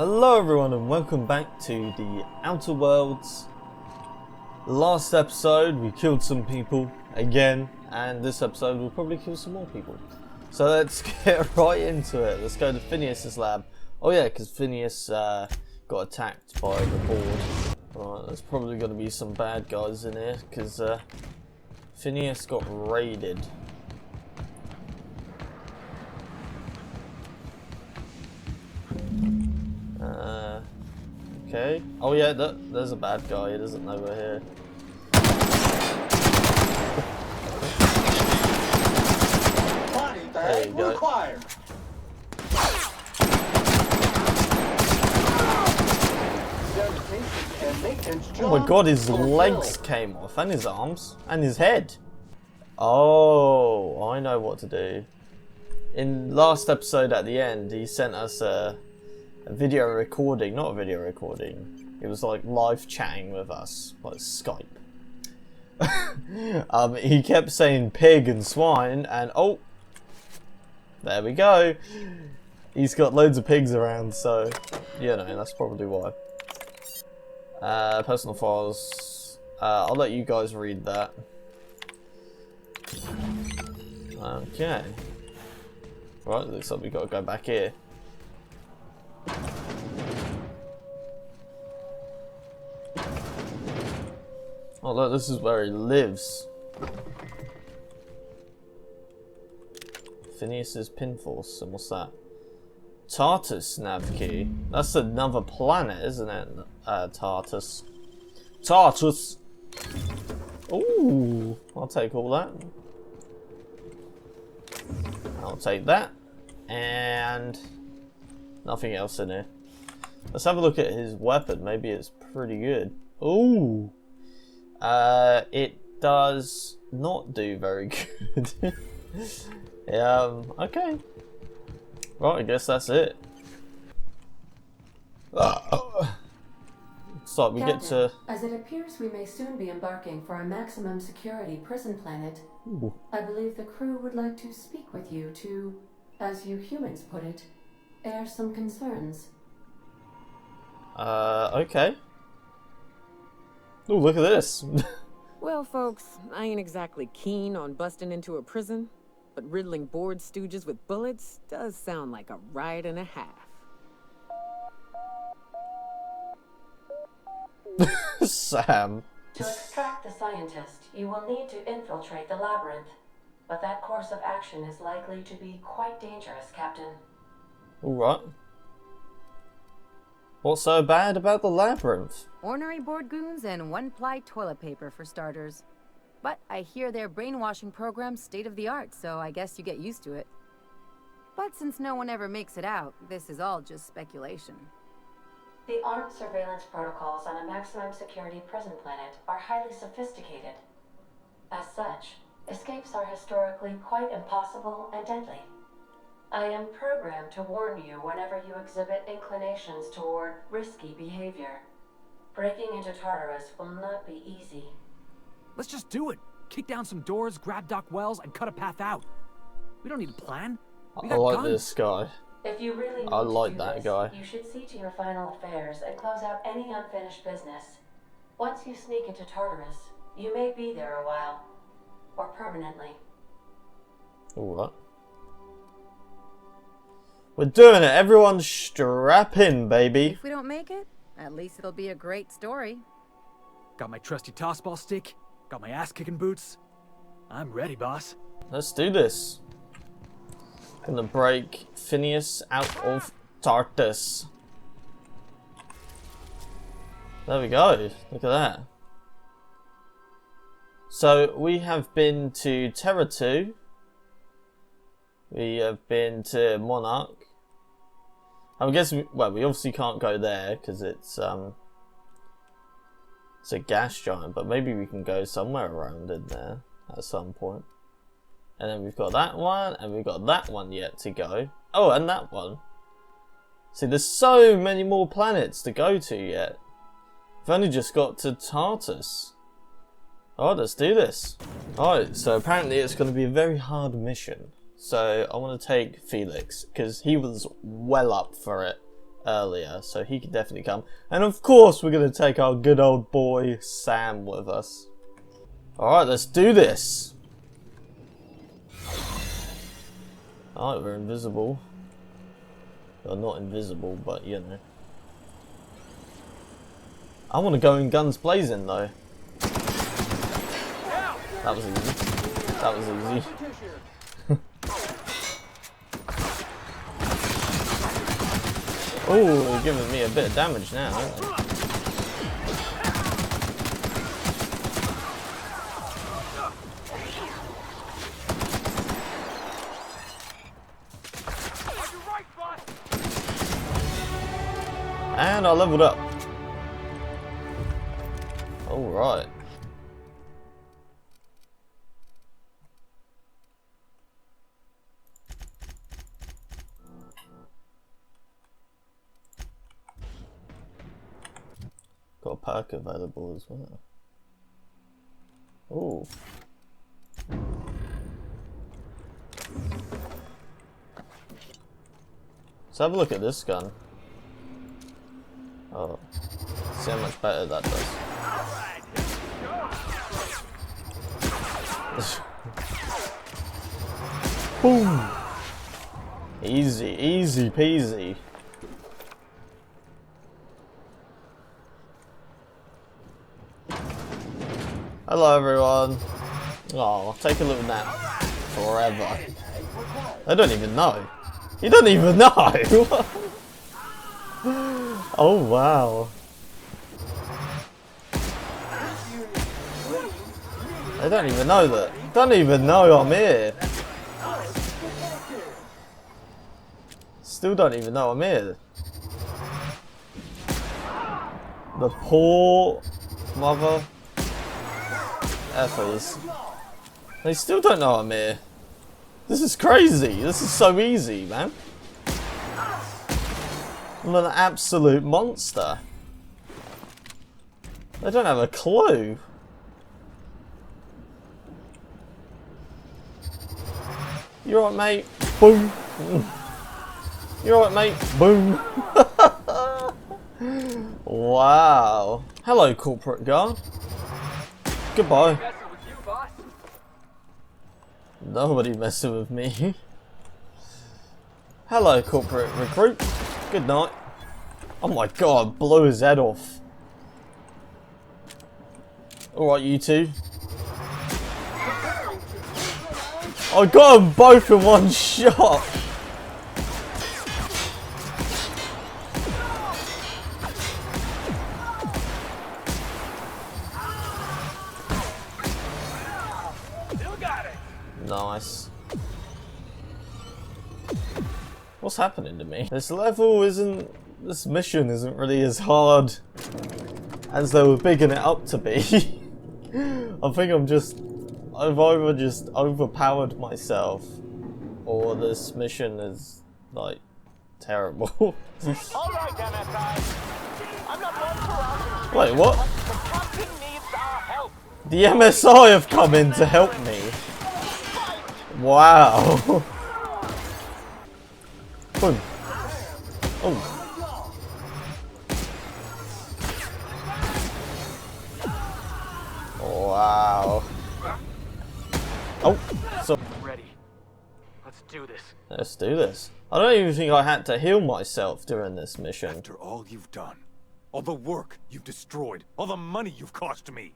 Hello everyone and welcome back to the Outer Worlds. Last episode we killed some people again, and this episode we'll probably kill some more people. So let's get right into it. Let's go to Phineas's lab. Oh yeah, because Phineas got attacked by the board. Right, there's probably going to be some bad guys in here because Phineas got raided. Okay. Oh yeah, there's a bad guy. He doesn't know we're here. There you go. Oh my god, his legs came off, and his arms, and his head. Oh, I know what to do. In last episode at the end, he sent us a video recording, not a video recording. It was like live chatting with us, like Skype. He kept saying pig and swine, and oh, there we go. He's got loads of pigs around, so you know that's probably why. Personal files. I'll let you guys read that. Okay. Right, looks like we got to go back here. Oh look, this is where he lives. Phineas's Pinforce, and what's that? Tartus nav key. That's another planet, isn't it? Tartus. Tartus! Ooh, I'll take all that. I'll take that. And nothing else in here. Let's have a look at his weapon. Maybe it's pretty good. Ooh. It does not do very good. Okay. Right, I guess that's it. So we Captain, get to... As it appears we may soon be embarking for a maximum security prison planet, Ooh. I believe the crew would like to speak with you to, as you humans put it, air some concerns. Okay. Ooh, look at this. Well, folks, I ain't exactly keen on busting into a prison, but riddling bored stooges with bullets does sound like a ride and a half. Sam. To extract the scientist, you will need to infiltrate the labyrinth, but that course of action is likely to be quite dangerous, Captain. Alright. What's so bad about the labyrinth? Ornery board goons and one-ply toilet paper for starters. But I hear their brainwashing program's state-of-the-art, so I guess you get used to it. But since no one ever makes it out, this is all just speculation. The armed surveillance protocols on a maximum security prison planet are highly sophisticated. As such, escapes are historically quite impossible and deadly. I am programmed to warn you whenever you exhibit inclinations toward risky behavior. Breaking into Tartarus will not be easy. Let's just do it. Kick down some doors, grab Doc Wells, and cut a path out. We don't need a plan. We I got like guns. this guy. If you really need I to like do that this, guy. you should see to your final affairs and close out any unfinished business. Once you sneak into Tartarus, you may be there a while. Or permanently. Alright. We're doing it. Everyone strap in, baby. If we don't make it, at least it'll be a great story. Got my trusty tossball stick. Got my ass-kicking boots. I'm ready, boss. Let's do this. Gonna break Phineas out of Tartus. There we go. Look at that. So we have been to Terra 2. We have been to Monarch. I guess we obviously can't go there because it's a gas giant, but maybe we can go somewhere around in there at some point. And then we've got that one, and we've got that one yet to go. Oh, and that one. See, there's so many more planets to go to yet. We've only just got to Tartus. Alright, let's do this. Alright, so apparently it's going to be a very hard mission. So I want to take Felix, because he was well up for it earlier, so he can definitely come. And of course, we're going to take our good old boy Sam with us. Alright, let's do this. Alright, we're invisible. Well, not invisible, but you know. I want to go in guns blazing though. That was easy. That was easy. Oh, they're giving me a bit of damage now, aren't they? And I leveled up. Alright. Got a perk available as well. Oh. Let's have a look at this gun. Oh. See how much better that does. Boom! Easy, easy peasy. Hello everyone. Oh, take a little nap. Forever. I don't even know. You don't even know! Oh wow. I don't even know that. Don't even know I'm here. Still don't even know I'm here. The poor mother effers. They still don't know I'm here. This is crazy. This is so easy, man. I'm an absolute monster. They don't have a clue. You alright, mate? Boom. You alright, mate? Boom. Wow. Hello, corporate guard. Goodbye. Nobody messing with me. Hello, corporate recruit. Good night. Oh my god, blew his head off. Alright, you two. I got them both in one shot. Nice. What's happening to me? This mission isn't really as hard as they were bigging it up to be. I think I've either just overpowered myself, or this mission is like terrible. Alright, MSI. I'm not one for arguing. Wait, what? The captain needs our help. The MSI have come in to help me. Wow. Boom. Oh. Wow. Oh, so Ready. Let's do this. let's do this. I don't even think I had to heal myself during this mission. After all you've done, all the work you've destroyed, all the money you've cost me,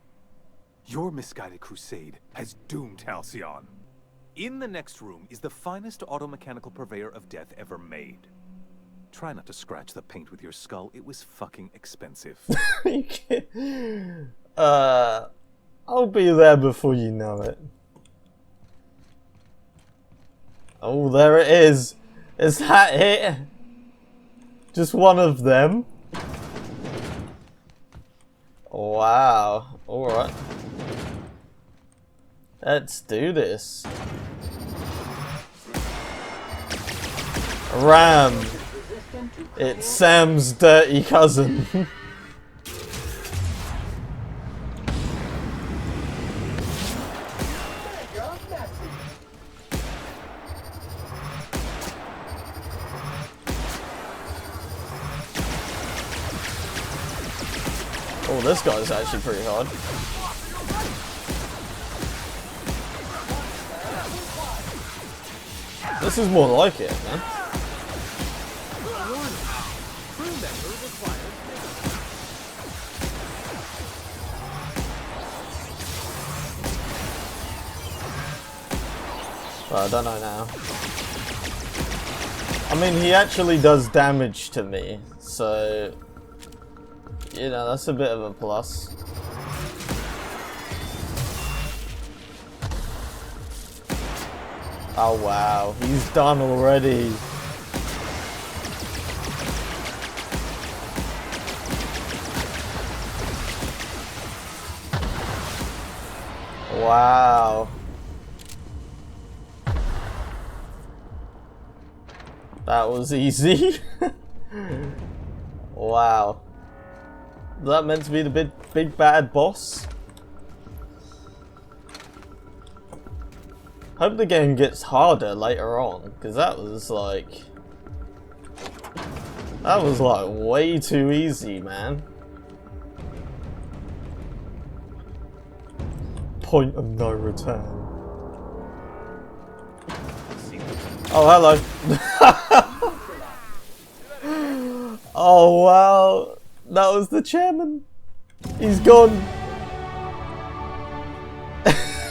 your misguided crusade has doomed Halcyon. In the next room is the finest automechanical purveyor of death ever made. Try not to scratch the paint with your skull, it was fucking expensive. I'll be there before you know it. Oh, there it is. Is that it? Just one of them? Wow. Alright. Let's do this. Ram. It's Sam's dirty cousin. Oh, this guy's actually pretty hard. This is more like it, man. Well, I don't know now. I mean, he actually does damage to me, so you know, that's a bit of a plus. Oh wow, he's done already. Wow. That was easy. Wow. Was that meant to be the big bad boss? Hope the game gets harder later on, because that was like way too easy, man. Point of no return. Oh, hello. Oh wow, that was the chairman. He's gone.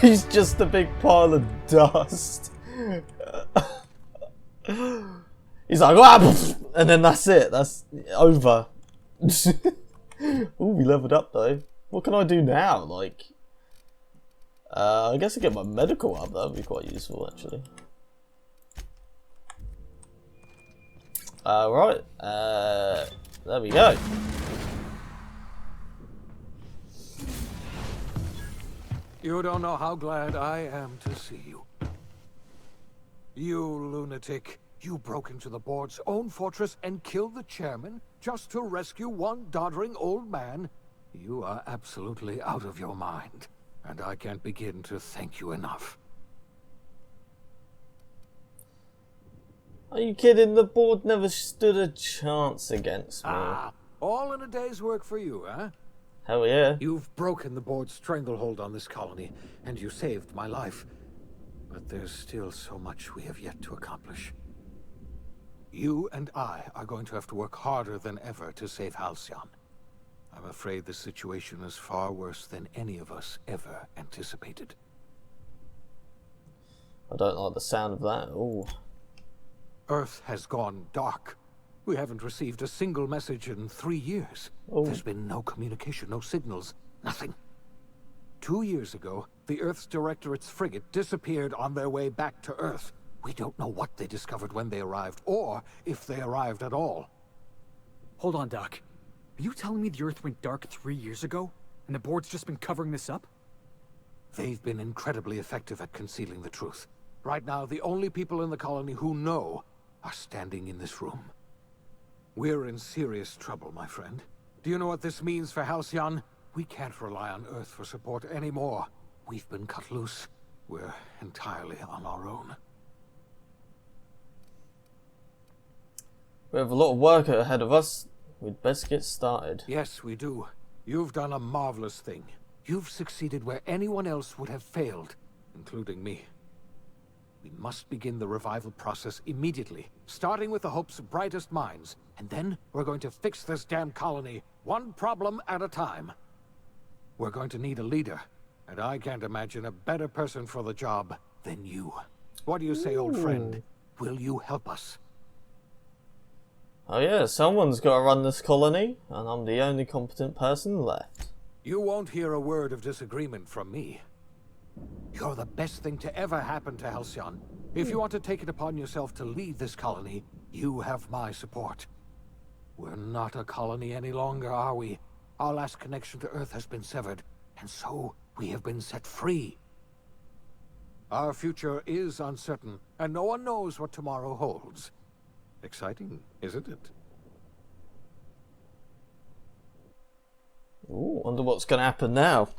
He's just a big pile of dust. He's like, ah! And then that's it. That's over. Ooh, we leveled up though. What can I do now? Like, I guess I get my medical up. That would be quite useful, actually. Right. There we go. You don't know how glad I am to see you. You lunatic. You broke into the board's own fortress and killed the chairman just to rescue one doddering old man? You are absolutely out of your mind, and I can't begin to thank you enough. Are you kidding? The board never stood a chance against me. Ah, all in a day's work for you, huh? Hell yeah. You've broken the board's stranglehold on this colony, and you saved my life. But there's still so much we have yet to accomplish. You and I are going to have to work harder than ever to save Halcyon. I'm afraid the situation is far worse than any of us ever anticipated. I don't like the sound of that. Ooh. Earth has gone dark. We haven't received a single message in 3 years. Oh. There's been no communication, no signals, nothing. 2 years ago, the Earth's Directorate's frigate disappeared on their way back to Earth. We don't know what they discovered when they arrived, or if they arrived at all. Hold on, Doc. Are you telling me the Earth went dark 3 years ago, and the board's just been covering this up? They've been incredibly effective at concealing the truth. Right now, the only people in the colony who know are standing in this room. We're in serious trouble, my friend. Do you know what this means for Halcyon? We can't rely on Earth for support anymore. We've been cut loose. We're entirely on our own. We have a lot of work ahead of us. We'd best get started. Yes, we do. You've done a marvelous thing. You've succeeded where anyone else would have failed, including me. We must begin the revival process immediately, starting with the hope's brightest minds, and then we're going to fix this damn colony, one problem at a time. We're going to need a leader, and I can't imagine a better person for the job than you. What do you say, old friend? Will you help us? Oh yeah, someone's got to run this colony, and I'm the only competent person left. You won't hear a word of disagreement from me. You're the best thing to ever happen to Halcyon. If you want to take it upon yourself to lead this colony, you have my support. We're not a colony any longer, are we? Our last connection to Earth has been severed, and so we have been set free. Our future is uncertain, and no one knows what tomorrow holds. Exciting, isn't it? Ooh, wonder what's going to happen now.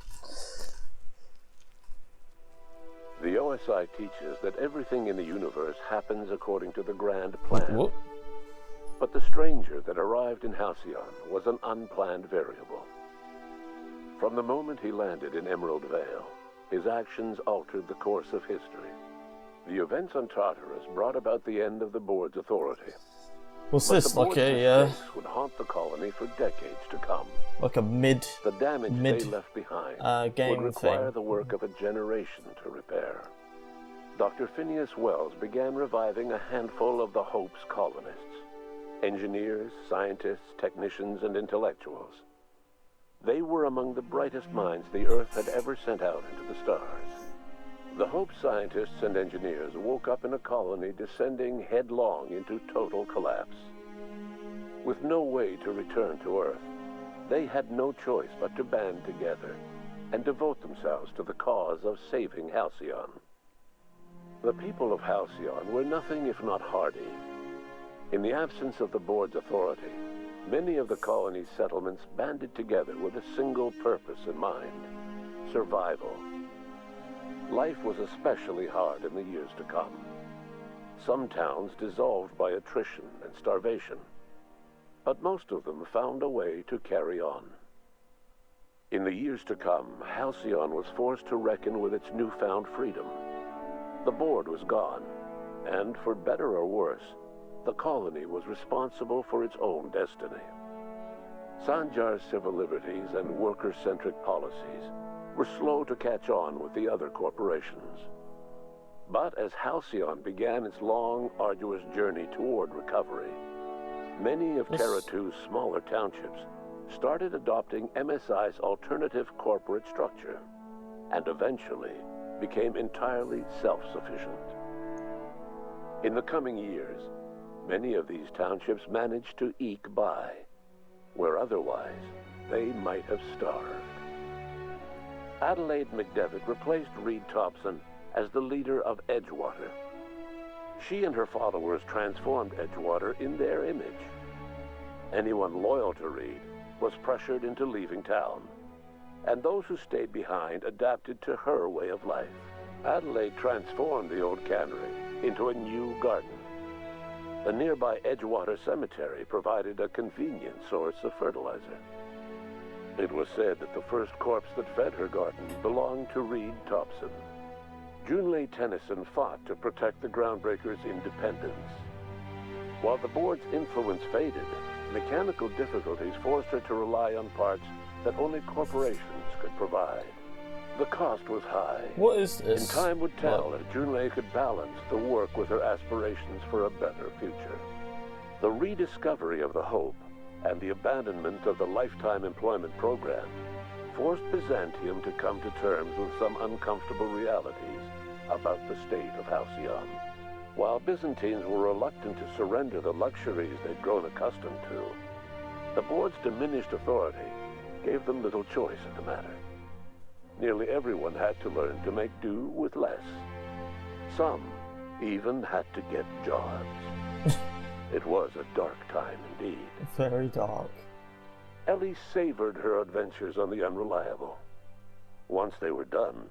The OSI teaches that everything in the universe happens according to the grand plan. Whoop. But the stranger that arrived in Halcyon was an unplanned variable. From the moment he landed in Emerald Vale, his actions altered the course of history. The events on Tartarus brought about the end of the board's authority. What's But this, the like board's a mistakes would haunt the colony for decades to come. mid The damage mid they left behind game would require thing? the work of a generation to repair. Dr. Phineas Wells began reviving a handful of the Hope's colonists. Engineers, scientists, technicians, and intellectuals. They were among the brightest minds the Earth had ever sent out into the stars. The Hope scientists and engineers woke up in a colony descending headlong into total collapse. With no way to return to Earth, they had no choice but to band together and devote themselves to the cause of saving Halcyon. The people of Halcyon were nothing if not hardy. In the absence of the board's authority, many of the colony's settlements banded together with a single purpose in mind: survival. Life was especially hard in the years to come. Some towns dissolved by attrition and starvation, but most of them found a way to carry on. In the years to come, Halcyon was forced to reckon with its newfound freedom. The board was gone, and for better or worse, the colony was responsible for its own destiny. Sanjar's civil liberties and worker-centric policies were slow to catch on with the other corporations. But as Halcyon began its long, arduous journey toward recovery, many of Terra 2's smaller townships started adopting MSI's alternative corporate structure, and eventually became entirely self-sufficient. In the coming years, many of these townships managed to eke by, where otherwise they might have starved. Adelaide McDevitt replaced Reed Thompson as the leader of Edgewater. She and her followers transformed Edgewater in their image. Anyone loyal to Reed was pressured into leaving town, and those who stayed behind adapted to her way of life. Adelaide transformed the old cannery into a new garden. The nearby Edgewater Cemetery provided a convenient source of fertilizer. It was said that the first corpse that fed her garden belonged to Reed Thompson. Junlei Tennyson fought to protect the Groundbreakers' independence. While the board's influence faded, mechanical difficulties forced her to rely on parts that only corporations could provide. The cost was high. What is this? And time would tell if Junlei could balance the work with her aspirations for a better future. The rediscovery of the Hope and the abandonment of the lifetime employment program forced Byzantium to come to terms with some uncomfortable realities about the state of Halcyon. While Byzantines were reluctant to surrender the luxuries they'd grown accustomed to, the board's diminished authority gave them little choice in the matter. Nearly everyone had to learn to make do with less. Some even had to get jobs. It was a dark time indeed. Very dark. Ellie savored her adventures on the Unreliable. Once they were done,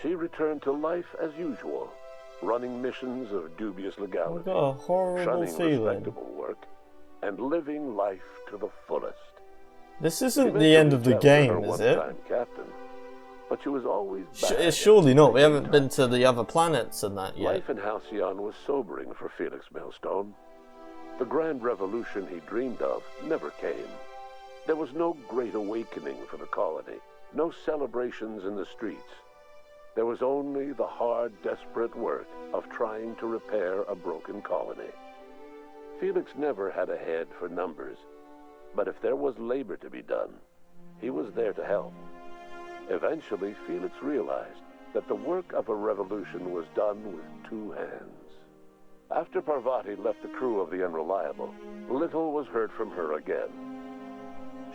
she returned to life as usual, running missions of dubious legality, I've got a horrible shunning feeling. respectable work, and living life to the fullest. This She isn't meant the to end of the reach out to her game, is it? one-time captain, but she was always bad It's at surely not. We making haven't been time. to the other planets and that yet. Life in Halcyon was sobering for Felix Millstone. The grand revolution he dreamed of never came. There was no great awakening for the colony, no celebrations in the streets. There was only the hard, desperate work of trying to repair a broken colony. Felix never had a head for numbers, but if there was labor to be done, he was there to help. Eventually, Felix realized that the work of a revolution was done with two hands. After Parvati left the crew of the Unreliable, little was heard from her again.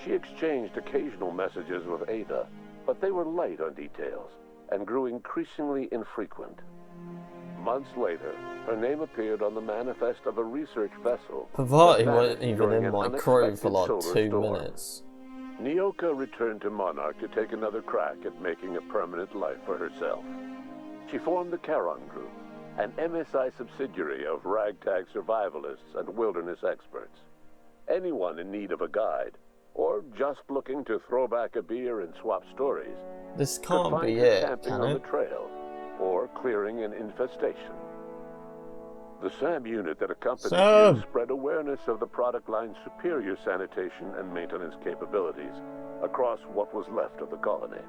She exchanged occasional messages with Ada, but they were light on details and grew increasingly infrequent. Months later, her name appeared on the manifest of a research vessel. Parvati that wasn't vanished even during in an my crew unexpected for like solar 2 storm. minutes. Nyoka returned to Monarch to take another crack at making a permanent life for herself. She formed the Charon Group, an MSI subsidiary of ragtag survivalists and wilderness experts. Anyone in need of a guide or just looking to throw back a beer and swap stories, This could can't find be you it, camping can on it? the trail or clearing an infestation. The SAM unit that accompanied Sam! you spread awareness of the product line's superior sanitation and maintenance capabilities across what was left of the colony.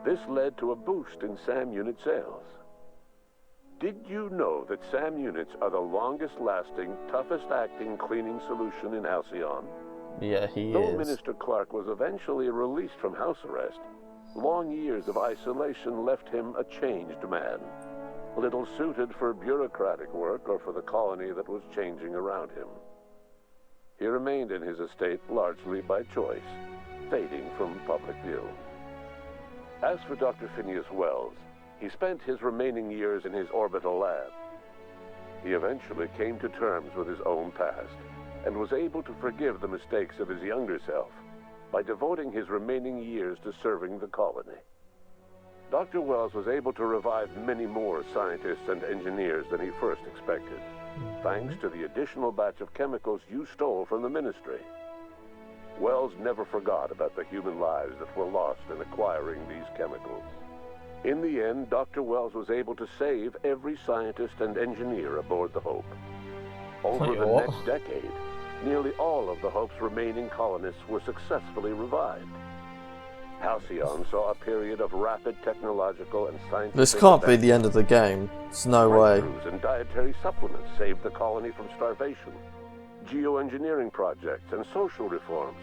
This led to a boost in SAM unit sales. Did you know that SAM units are the longest-lasting, toughest-acting cleaning solution in Halcyon? Yeah, he Though is. Minister Clark was eventually released from house arrest, long years of isolation left him a changed man, little suited for bureaucratic work or for the colony that was changing around him. He remained in his estate largely by choice, fading from public view. As for Dr. Phineas Wells, he spent his remaining years in his orbital lab. He eventually came to terms with his own past and was able to forgive the mistakes of his younger self by devoting his remaining years to serving the colony. Dr. Wells was able to revive many more scientists and engineers than he first expected, thanks to the additional batch of chemicals you stole from the ministry. Wells never forgot about the human lives that were lost in acquiring these chemicals. In the end, Dr. Wells was able to save every scientist and engineer aboard the Hope. Over Wait, the what? next decade, nearly all of the Hope's remaining colonists were successfully revived. Halcyon saw a period of rapid technological and scientific This can't be advancement. the end of the game. There's no way. Breakthroughs in dietary supplements saved the colony from starvation. Geoengineering projects and social reforms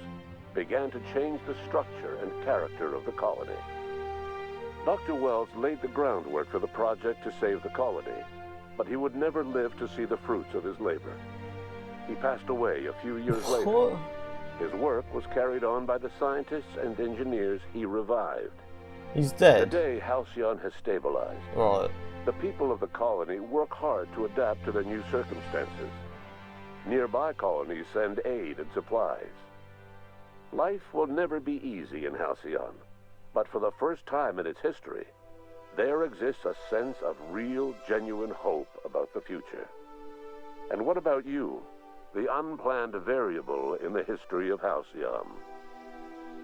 began to change the structure and character of the colony. Dr. Wells laid the groundwork for the project to save the colony, but he would never live to see the fruits of his labor. He passed away a few years later. What? His work was carried on by the scientists and engineers he revived. He's dead. Today, Halcyon has stabilized. Right. The people of the colony work hard to adapt to their new circumstances. Nearby colonies send aid and supplies. Life will never be easy in Halcyon, but for the first time in its history, there exists a sense of real, genuine hope about the future. And what about you, the unplanned variable in the history of Halcyon?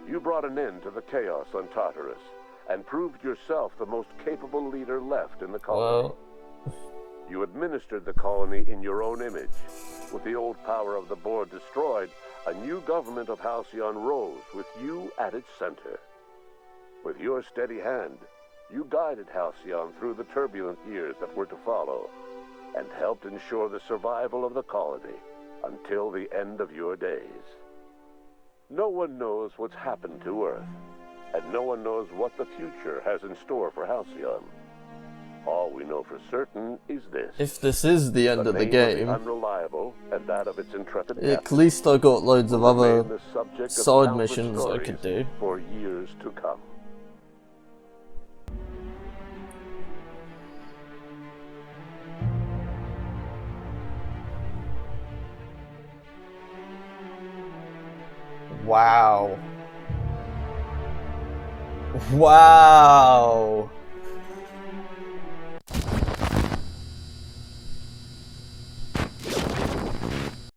You brought an end to the chaos on Tartarus and proved yourself the most capable leader left in the colony. Well, You administered the colony in your own image. With the old power of the board destroyed, a new government of Halcyon rose with you at its center. With your steady hand, you guided Halcyon through the turbulent years that were to follow, and helped ensure the survival of the colony until the end of your days. No one knows what's happened to Earth, and no one knows what the future has in store for Halcyon. All we know for certain is this. if this is the end of the name game, unreliable and that of its intrepid at captain least I got loads of will other remain the subject of side countless missions I stories could do. for years to come. Wow. Wow.